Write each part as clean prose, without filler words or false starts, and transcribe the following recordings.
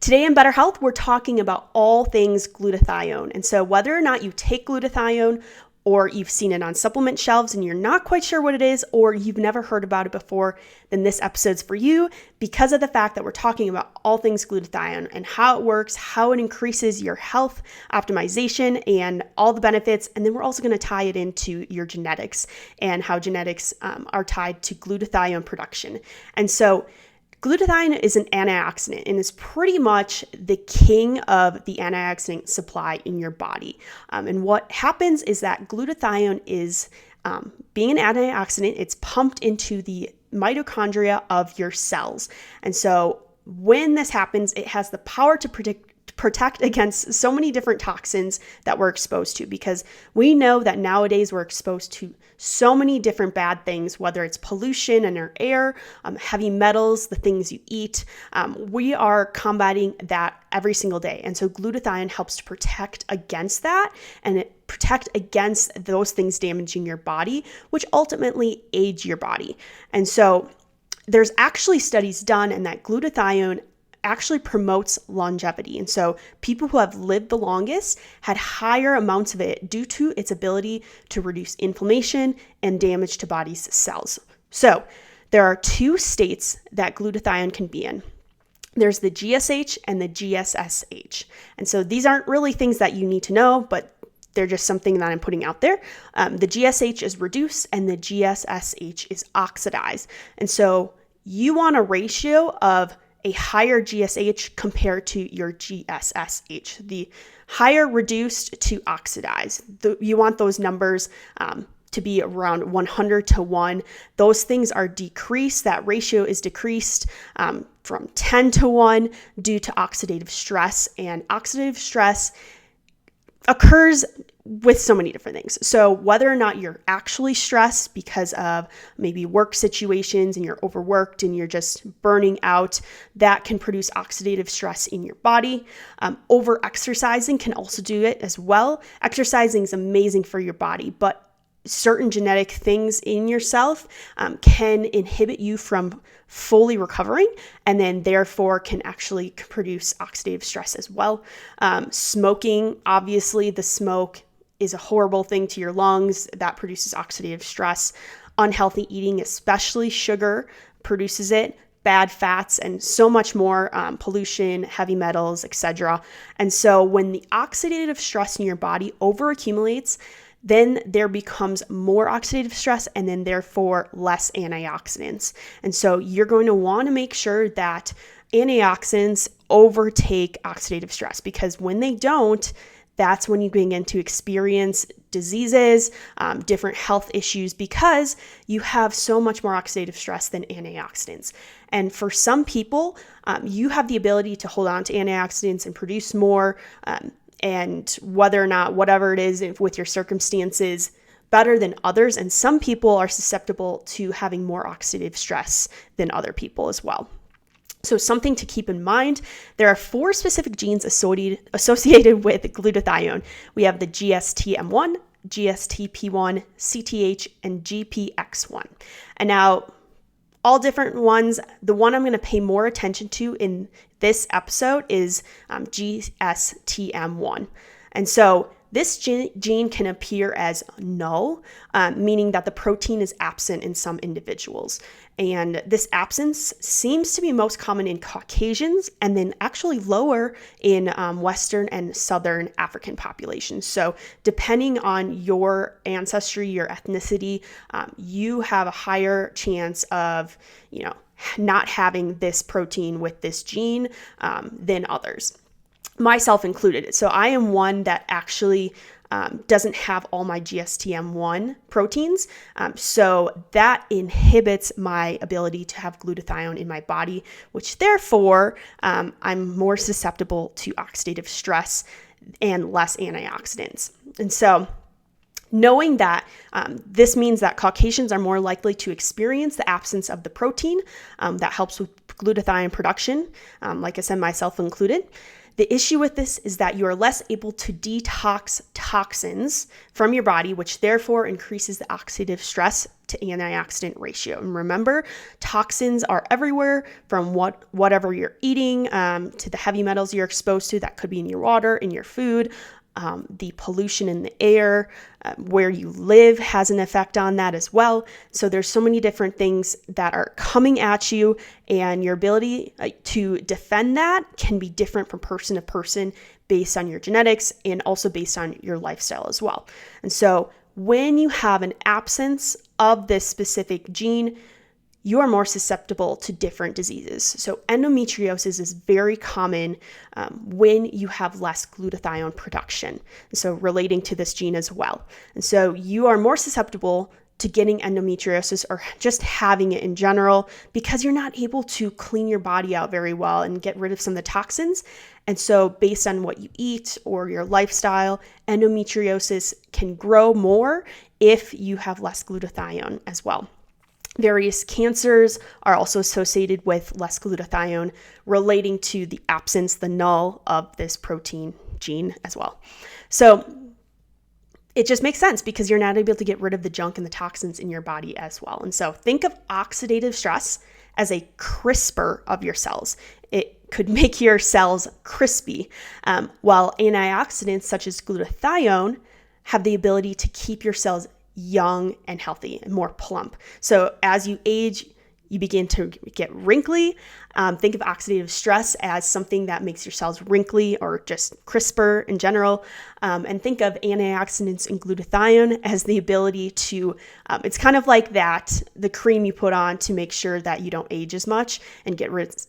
Today in Better Health, we're talking about all things glutathione. And so whether or not you take glutathione, or you've seen it on supplement shelves and you're not quite sure what it is, or you've never heard about it before, then this episode's for you because of the fact that we're talking about all things glutathione and how it works, how it increases your health optimization and all the benefits. And then we're also going to tie it into your genetics and how genetics are tied to glutathione production. And so glutathione is an antioxidant and is pretty much the king of the antioxidant supply in your body. And what happens is that glutathione is, being an antioxidant, it's pumped into the mitochondria of your cells. And so when this happens, it has the power to protect against so many different toxins that we're exposed to, because we know that nowadays we're exposed to so many different bad things, whether it's pollution in our air, heavy metals, the things you eat. We are combating that every single day. And so glutathione helps to protect against that and it protect against those things damaging your body, which ultimately age your body. And so there's actually studies done and that glutathione actually promotes longevity. And so people who have lived the longest had higher amounts of it due to its ability to reduce inflammation and damage to body's cells. So there are two states that glutathione can be in. There's the GSH and the GSSH. And so these aren't really things that you need to know, but they're just something that I'm putting out there. The GSH is reduced and the GSSH is oxidized. And so you want a ratio of a higher GSH compared to your GSSH, the higher reduced to oxidized. You want those numbers to be around 100 to 1. Those things are decreased. That ratio is decreased from 10 to 1 due to oxidative stress. And oxidative stress occurs with so many different things. So whether or not you're actually stressed because of maybe work situations and you're overworked and you're just burning out, that can produce oxidative stress in your body. Over exercising can also do it as well. Exercising is amazing for your body, but certain genetic things in yourself can inhibit you from fully recovering and then therefore can actually produce oxidative stress as well. Smoking, obviously the smoke is a horrible thing to your lungs that produces oxidative stress. Unhealthy eating, especially sugar, produces it. Bad fats and so much more, pollution, heavy metals, etc. And so when the oxidative stress in your body overaccumulates, then there becomes more oxidative stress and then therefore less antioxidants. And so you're going to want to make sure that antioxidants overtake oxidative stress, because when they don't, that's when you begin to experience diseases, different health issues, because you have so much more oxidative stress than antioxidants. And for some people, you have the ability to hold on to antioxidants and produce more, and whether or not whatever it is with your circumstances better than others. And some people are susceptible to having more oxidative stress than other people as well. So something to keep in mind, there are 4 specific genes associated with glutathione. We have the GSTM1, GSTP1, CTH, and GPX1. And now all different ones, the one I'm going to pay more attention to in this episode is GSTM1. And so this gene can appear as null, meaning that the protein is absent in some individuals. And this absence seems to be most common in Caucasians and then actually lower in Western and Southern African populations. So depending on your ancestry, your ethnicity, you have a higher chance of, not having this protein with this gene than others, myself included. So I am one that actually doesn't have all my GSTM1 proteins. So that inhibits my ability to have glutathione in my body, which therefore I'm more susceptible to oxidative stress and less antioxidants. And so knowing that this means that Caucasians are more likely to experience the absence of the protein that helps with glutathione production, like I said, myself included. The issue with this is that you are less able to detox toxins from your body, which therefore increases the oxidative stress to antioxidant ratio. And remember, toxins are everywhere, from whatever you're eating to the heavy metals you're exposed to. That could be in your water, in your food. The pollution in the air, where you live has an effect on that as well. So there's so many different things that are coming at you, and your ability to defend that can be different from person to person based on your genetics and also based on your lifestyle as well. And so when you have an absence of this specific gene, you are more susceptible to different diseases. So endometriosis is very common when you have less glutathione production, so relating to this gene as well. And so you are more susceptible to getting endometriosis or just having it in general because you're not able to clean your body out very well and get rid of some of the toxins. And so based on what you eat or your lifestyle, endometriosis can grow more if you have less glutathione as well. Various cancers are also associated with less glutathione, relating to the absence, the null of this protein gene as well. So it just makes sense because you're not able to get rid of the junk and the toxins in your body as well. And so think of oxidative stress as a crisper of your cells. It could make your cells crispy, while antioxidants such as glutathione have the ability to keep your cells young and healthy and more plump. So as you age, you begin to get wrinkly. Think of oxidative stress as something that makes your cells wrinkly or just crisper in general. And think of antioxidants and glutathione as the ability to, it's kind of like that, the cream you put on to make sure that you don't age as much and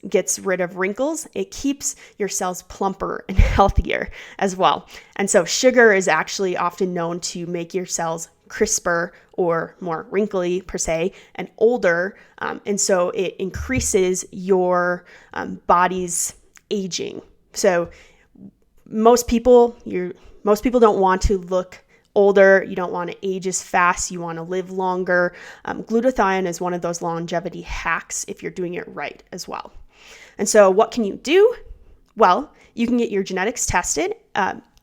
gets rid of wrinkles. It keeps your cells plumper and healthier as well. And so sugar is actually often known to make your cells crisper or more wrinkly per se and older. And so it increases your body's aging. So most people don't want to look older. You don't want to age as fast. You want to live longer. Glutathione is one of those longevity hacks if you're doing it right as well. And so what can you do? Well, you can get your genetics tested.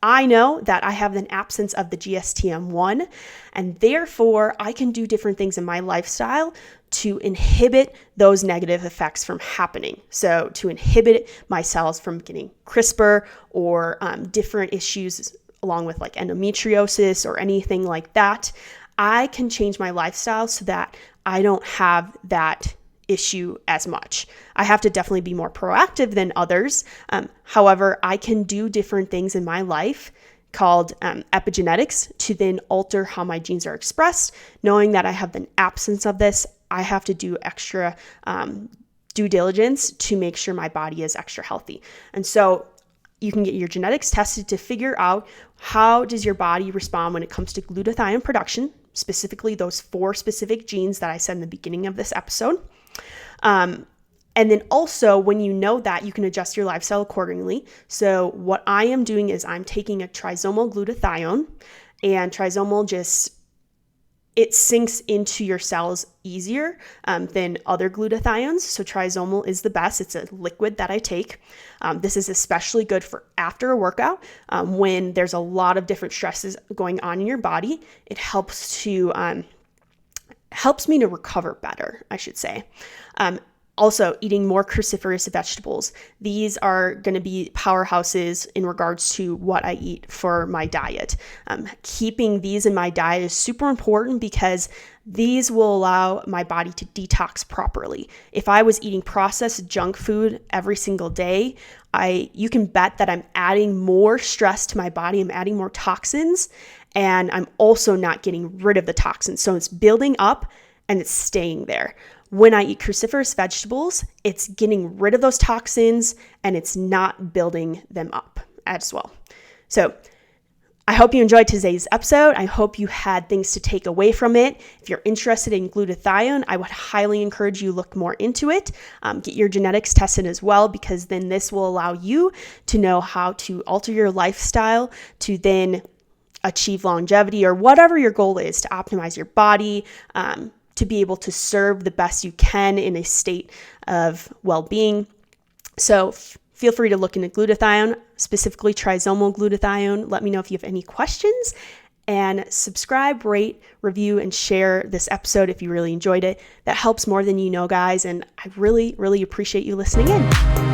I know that I have an absence of the GSTM1, and therefore I can do different things in my lifestyle to inhibit those negative effects from happening. So to inhibit my cells from getting crisper or different issues along with like endometriosis or anything like that, I can change my lifestyle so that I don't have that issue as much. I have to definitely be more proactive than others. However, I can do different things in my life called epigenetics to then alter how my genes are expressed. Knowing that I have an absence of this, I have to do extra due diligence to make sure my body is extra healthy. And so you can get your genetics tested to figure out how does your body respond when it comes to glutathione production, specifically those 4 specific genes that I said in the beginning of this episode. And then also when you know that, you can adjust your lifestyle accordingly. So what I am doing is I'm taking a trisomal glutathione, and trisomal it sinks into your cells easier than other glutathiones. So trisomal is the best. It's a liquid that I take. This is especially good for after a workout when there's a lot of different stresses going on in your body. It helps me to recover better, I should say. Also, eating more cruciferous vegetables. These are going to be powerhouses in regards to what I eat for my diet. Keeping these in my diet is super important because these will allow my body to detox properly. If I was eating processed junk food every single day, you can bet that I'm adding more stress to my body. I'm adding more toxins, and I'm also not getting rid of the toxins. So it's building up and it's staying there. When I eat cruciferous vegetables, it's getting rid of those toxins and it's not building them up as well. So I hope you enjoyed today's episode. I hope you had things to take away from it. If you're interested in glutathione, I would highly encourage you to look more into it. Get your genetics tested as well, because then this will allow you to know how to alter your lifestyle to then achieve longevity or whatever your goal is to optimize your body, to be able to serve the best you can in a state of well-being. So feel free to look into glutathione, specifically trisomal glutathione. Let me know if you have any questions. And subscribe, rate, review, and share this episode if you really enjoyed it. That helps more than you know, guys. And I really, really appreciate you listening in.